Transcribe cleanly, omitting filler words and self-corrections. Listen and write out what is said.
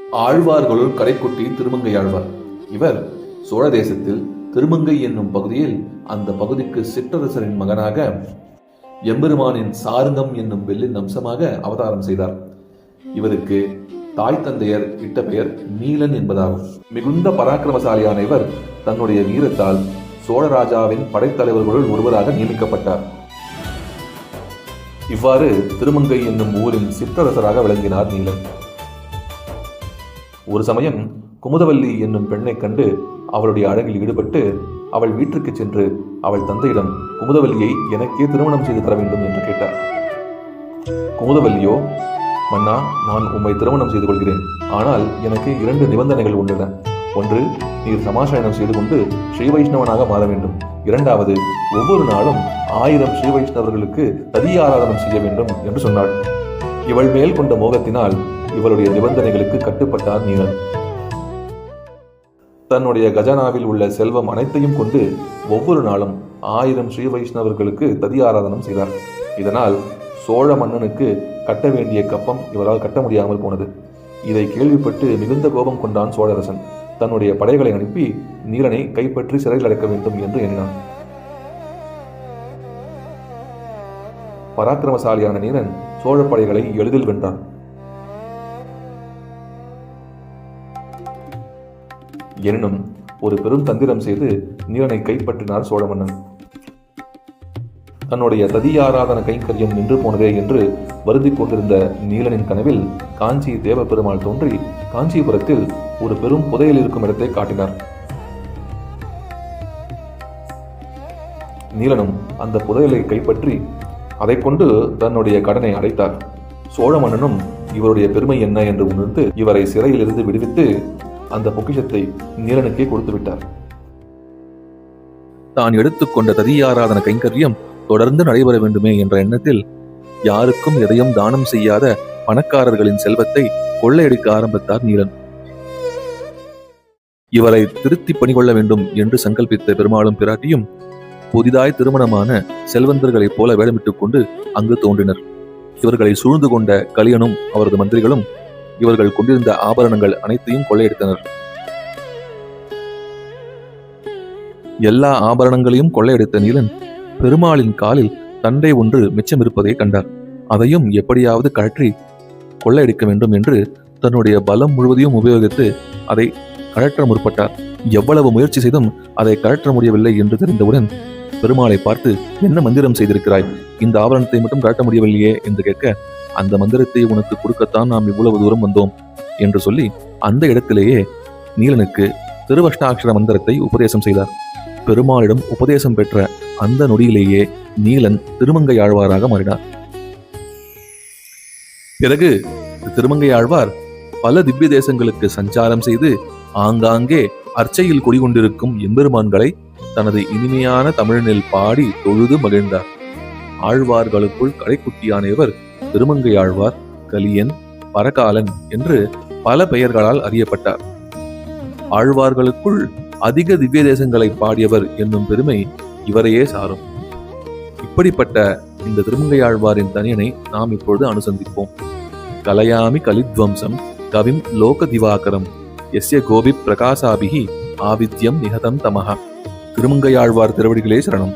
ஆழ்வார்களுள் கடைக்குட்டி திருமங்கையாழ்வார். இவர் சோழ தேசத்தில் திருமங்கை என்னும் பகுதியில் அந்த பகுதிக்கு சிற்றரசரின் மகனாக எம்பெருமானின் சாருங்கம் என்னும் வெள்ளின் அம்சமாக அவதாரம் செய்தார். இவருக்கு தாய் தந்தையர் இட்ட பெயர் நீலன் என்பதாகும். மிகுந்த பராக்கிரமசாலியான இவர் தன்னுடைய வீரத்தால் சோழராஜாவின் படைத்தலைவர்களுள் ஒருவராக நியமிக்கப்பட்டார். இவ்வாறு திருமங்கை என்னும் ஊரின் சிற்றரசராக விளங்கினார் நீலன். ஒரு சமயம் குமுதவல்லி என்னும் பெண்ணை கண்டு அவளுடைய அழகில் ஈடுபட்டு அவள் வீட்டிற்கு சென்று அவள் தந்தையிடம் குமுதவல்லியை எனக்கே திருமணம் செய்து தர வேண்டும் என்று கேட்டார். குமுதவல்லியோ, மன்னா, நான் உம்மை திருமணம் செய்து கொள்கிறேன். ஆனால் எனக்கு 2 நிபந்தனைகள் உள்ளன. ஒன்று, நீர் சமாசயனம் செய்து கொண்டு ஸ்ரீ வைஷ்ணவனாக மாற வேண்டும். இரண்டாவது, ஒவ்வொரு நாளும் 1000 ஸ்ரீ வைஷ்ணவர்களுக்கு ததியாராதனம் செய்ய வேண்டும் என்று சொன்னாள். இவள் மேல் கொண்ட மோகத்தினால் இவளுடைய நிபந்தனைகளுக்கு கட்டுப்பட்டார் நீலன். தன்னுடைய கஜானாவில் உள்ள செல்வம் அனைத்தையும் கொண்டு ஒவ்வொரு நாளும் 1000 ஸ்ரீ வைஷ்ணவர்களுக்கு ததியாராதனம் செய்தார். இதனால் சோழ மன்னனுக்கு கட்ட வேண்டிய கப்பம் இவரால் கட்ட முடியாமல் போனது. இதை கேள்விப்பட்டு மிகுந்த கோபம் கொண்டான் சோழரசன். தன்னுடைய படைகளை அனுப்பி நீலனை கைப்பற்றி சிறையில் அடைக்க வேண்டும் என்று எண்ணினான். பராக்கிரமசாலியான நீலன் சோழ படைகளை எளிதில் வென்றான். எனினும் ஒரு பெரும் தந்திரம் செய்து நீலனை கைப்பற்றினார் சோழ மன்னன். தன்னுடைய ததியாராதன கைங்கரியம் நின்று போனதே என்று வருந்தி கொண்டிருந்த நீலனின் கனவில் காஞ்சி தேவ பெருமாள் தோன்றி காஞ்சிபுரத்தில் ஒரு பெரும் புதையல் இருக்கும் இடத்தை காட்டினார். நீலனும் அந்த புதையலை கைப்பற்றி அதை கொண்டு தன்னுடைய கடனை அடைத்தார். சோழ மன்னனும் இவருடைய பெருமை என்ன என்று உணர்ந்து இவரை சிறையிலிருந்து விடுவித்து அந்த பொக்கிஷத்தை நீலனுக்கே கொடுத்து விட்டார். தான் எடுத்துக்கொண்ட ததியாராதன கைங்கரியம் தொடர்ந்து நடைபெற வேண்டுமே என்ற எண்ணத்தில் யாருக்கும் எதையும் தானம் செய்யாத பணக்காரர்களின் செல்வத்தை கொள்ளையடிக்க ஆரம்பித்தார் நீலன். இவரை திருத்தி பணிகொள்ள வேண்டும் என்று சங்கல்பித்த பெருமாளும் பிராட்டியும் புதிதாய் திருமணமான செல்வந்தர்களைப் போல வேடமிட்டுக் கொண்டு அங்கு தோன்றினர். இவர்களை சூழ்ந்து கொண்ட கலியனும் அவரது மந்திரிகளும் இவர்கள் கொண்டிருந்த ஆபரணங்கள் அனைத்தையும் கொள்ளையடித்தனர். எல்லா ஆபரணங்களையும் கொள்ளையடித்த நீலன் பெருமாளின் காலில் தண்டை ஒன்று மிச்சம் இருப்பதை கண்டார். அதையும் எப்படியாவது கழற்றி கொள்ளையடிக்க வேண்டும் என்று தன்னுடைய பலம் முழுவதையும் உபயோகித்து அதை கழற்ற முற்பட்டார். எவ்வளவு முயற்சி செய்தும் அதை கழற்ற முடியவில்லை என்று தெரிந்தவுடன் பெருமாளை பார்த்து, என்ன மந்திரம் செய்திருக்கிறாய்? இந்த ஆபரணத்தை மட்டும் கழட்ட முடியவில்லையே என்று கேட்க, அந்த மந்திரத்தை உனக்கு கொடுக்கத்தான் நாம் இவ்வளவு தூரம் வந்தோம் என்று சொல்லி அந்த இடத்திலேயே நீலனுக்கு திருவஷ்டாட்சர மந்திரத்தை உபதேசம் செய்தார். பெருமாளிடம் உபதேசம் பெற்ற அந்த நொடியிலேயே நீலன் திருமங்கையாழ்வாராக மாறினார். பிறகு திருமங்கையாழ்வார் பல திவ்ய தேசங்களுக்கு சஞ்சாரம் செய்து ஆங்காங்கே அர்ச்சையில் குடிகொண்டிருக்கும் எம்பெருமான்களை தனது இனிமையான தமிழினில் பாடி தொழுது மகிழ்ந்தார். ஆழ்வார்களுக்குள் கடைக்குட்டியான இவர் திருமங்கையாழ்வார், கலியன், பரகாலன் என்று பல பெயர்களால் அறியப்பட்டார். ஆழ்வார்களுக்குள் அதிக திவ்ய தேசங்களை பாடியவர் என்னும் பெருமை இவரையே சாரும். இப்படிப்பட்ட இந்த திருமங்கையாழ்வாரின் தனியனை நாம் இப்பொழுது அனுசந்திப்போம். கலயாமி கலித்வம்சம் கவிம் லோக திவாகரம் எஸ்ய கோபி பிரகாசாபிகி ஆவித்யம் நிகதம் தமஹ. திருமங்கையாழ்வார் திருவடிகளே சரணம்.